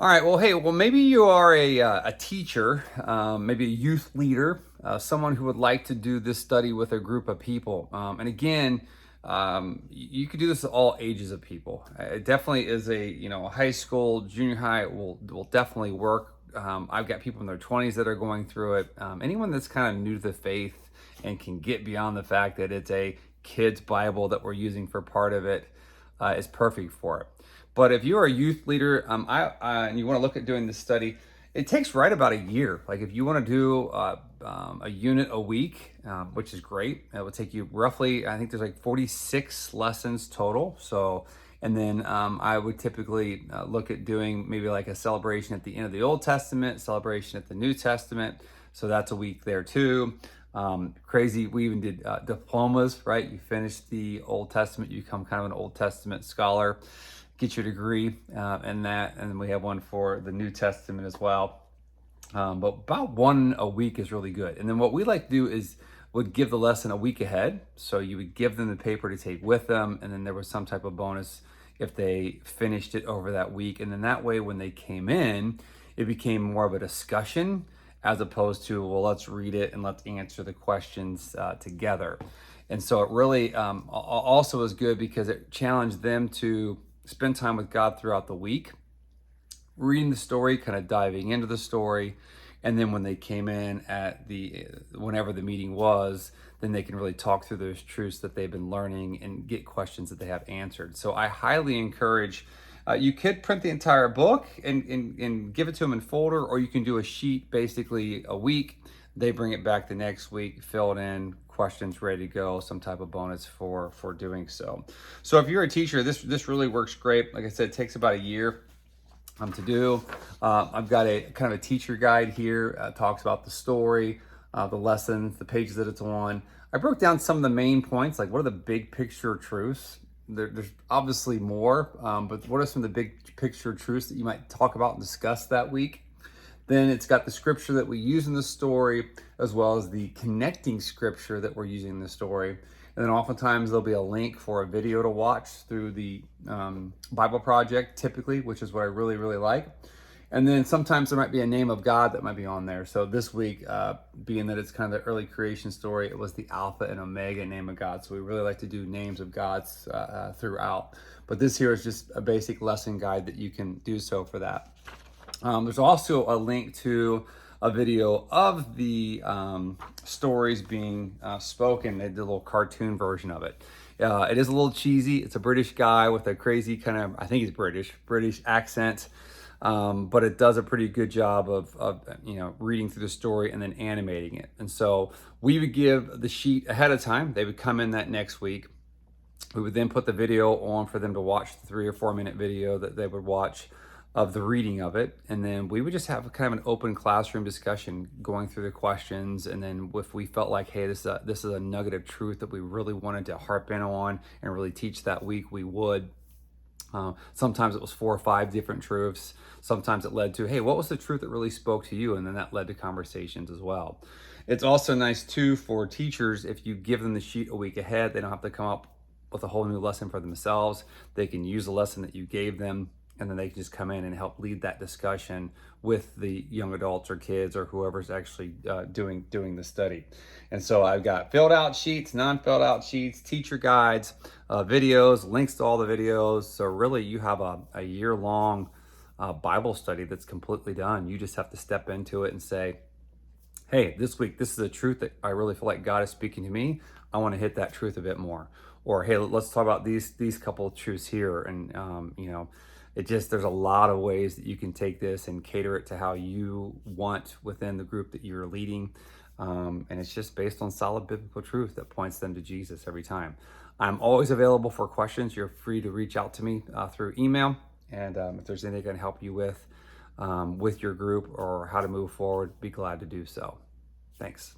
All right. Well, hey. Well, maybe you are a teacher, maybe a youth leader, someone who would like to do this study with a group of people. And again, you could do this with all ages of people. It definitely is a high school, junior high will definitely work. I've got people in their 20s that are going through it. Anyone that's kind of new to the faith and can get beyond the fact that it's a kid's Bible that we're using for part of it is perfect for it. But if you're a youth leader, and you want to look at doing this study, it takes right about a year. Like if you want to do a unit a week, which is great, it would take you roughly, I think there's like 46 lessons total. So, and then I would typically look at doing maybe like a celebration at the end of the Old Testament, celebration at the New Testament. So that's a week there too. Crazy, we even did diplomas, right? You finish the Old Testament, you become kind of an Old Testament scholar, get your degree in that, and then we have one for the New Testament as well. But about one a week is really good. And then what we like to do is would give the lesson a week ahead. So you would give them the paper to take with them, and then there was some type of bonus if they finished it over that week. And then that way, when they came in, it became more of a discussion as opposed to, well, let's read it and let's answer the questions together. And so it really also is good because it challenged them to spend time with God throughout the week, reading the story, kind of diving into the story, and then when they came in at whenever the meeting was, then they can really talk through those truths that they've been learning and get questions that they have answered. So I highly encourage. You could print the entire book and give it to them in folder, or you can do a sheet basically a week. They bring it back the next week, fill it in, questions ready to go, some type of bonus for doing so. So if you're a teacher, this really works great. Like I said, it takes about a year to do. I've got a kind of a teacher guide here, talks about the story, the lessons, the pages that it's on. I broke down some of the main points, like what are the big picture truths. There's obviously more, but what are some of the big picture truths that you might talk about and discuss that week? Then it's got the scripture that we use in the story, as well as the connecting scripture that we're using in the story. And then oftentimes there'll be a link for a video to watch through the Bible Project, typically, which is what I really, really like. And then sometimes there might be a name of God that might be on there. So this week, being that it's kind of the early creation story, it was the Alpha and Omega name of God. So we really like to do names of gods throughout. But this here is just a basic lesson guide that you can do so for that. There's also a link to a video of the stories being spoken. They did a little cartoon version of it. It is a little cheesy. It's a British guy with a crazy kind of, I think he's British accent. But it does a pretty good job of reading through the story and then animating it. And so we would give the sheet ahead of time. They would come in that next week. We would then put the video on for them to watch the 3 or 4 minute video that they would watch of the reading of it. And then we would just have kind of an open classroom discussion going through the questions. And then if we felt like, hey, this is a nugget of truth that we really wanted to harp in on and really teach that week, we would. Sometimes it was 4 or 5 different truths. Sometimes it led to, hey, what was the truth that really spoke to you? And then that led to conversations as well. It's also nice too for teachers, if you give them the sheet a week ahead, they don't have to come up with a whole new lesson for themselves. They can use the lesson that you gave them, and then they can just come in and help lead that discussion with the young adults or kids or whoever's actually doing the study. And so I've got filled out sheets, non-filled out sheets, teacher guides, videos, links to all the videos. So really you have a year-long Bible study that's completely done. You just have to step into it and say, hey, this week, this is a truth that I really feel like God is speaking to me. I want to hit that truth a bit more. Or, hey, let's talk about these couple of truths here. And, there's a lot of ways that you can take this and cater it to how you want within the group that you're leading. And it's just based on solid biblical truth that points them to Jesus every time. I'm always available for questions. You're free to reach out to me through email. And if there's anything I can help you with your group or how to move forward, be glad to do so. Thanks.